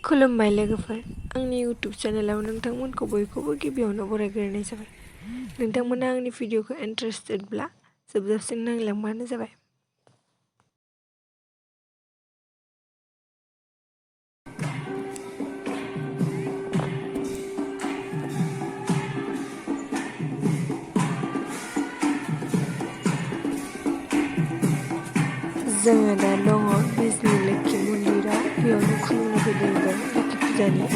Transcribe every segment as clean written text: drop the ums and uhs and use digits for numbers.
खुलुमबाय लोगोफोर, आंनि यूट्यूब चेनेलाव नोंथांमोनखौ बयखौबो गिबियावनो बरायग्रोनाय जाबाय। नोंथांमोना आंनि भिडिअखौ इन्टारेस्टेडब्ला जोबजासिम नायलांबानो जाबाय। जोङो दा दङ बिजनि लोक्षि मन्दिराव, बेयावनो खुलुमनो फैदों जों लोक्षि फुजानि।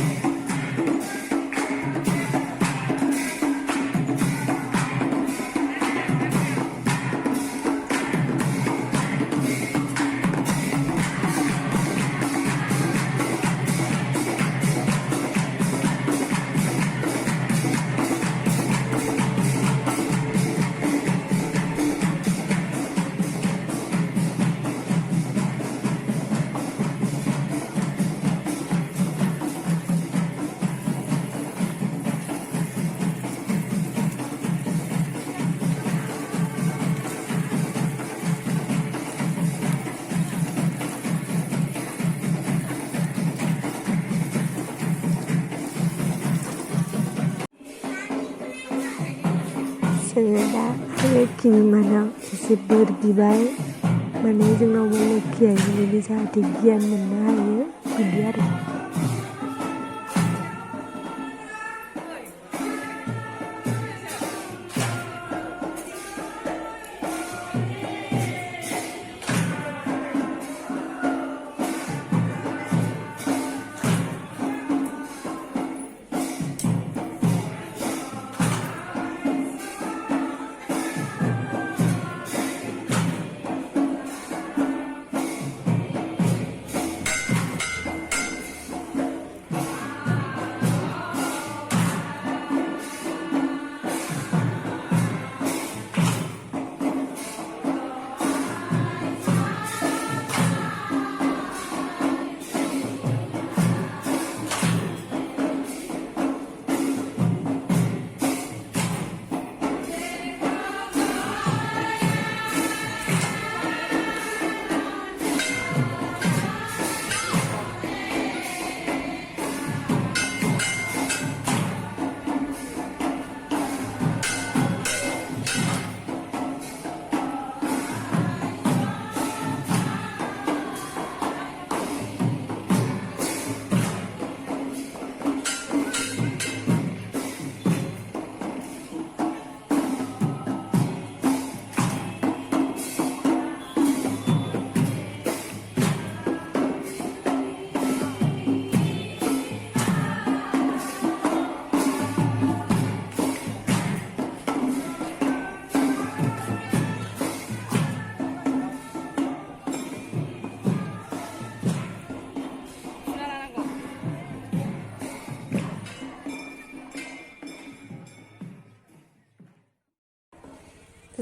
जोङो दा लोक्षिनि मानाव एसे बोर बिबाय, माने जोंनावबो लोक्षिया बिदिनो जाहाथे गियान मोननो हायो बिदि आरो।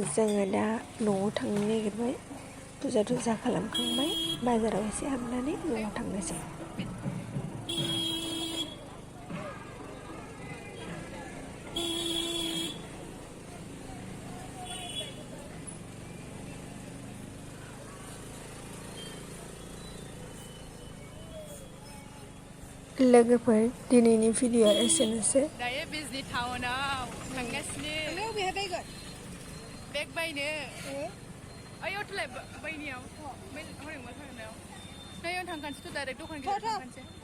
जोङो दा न'आव थांनो नागिरबाय, फुजा थुजा खालामखांबाय, बाजाराव एसे हाबनानै न'आव थांनोसै। लोगोफोर, दिनैनि भिडिअ'आ एसेनोसै। दायो बिजनि टाउनाव थांगासिनो। बेहाय बायगोन बेग बायनो ओयाव थलाय बायनायाव हरै मा थांनायाव नायाव थांखानोसैथ' डाइरेक्ट दखान गेजेराव थांखानोसै।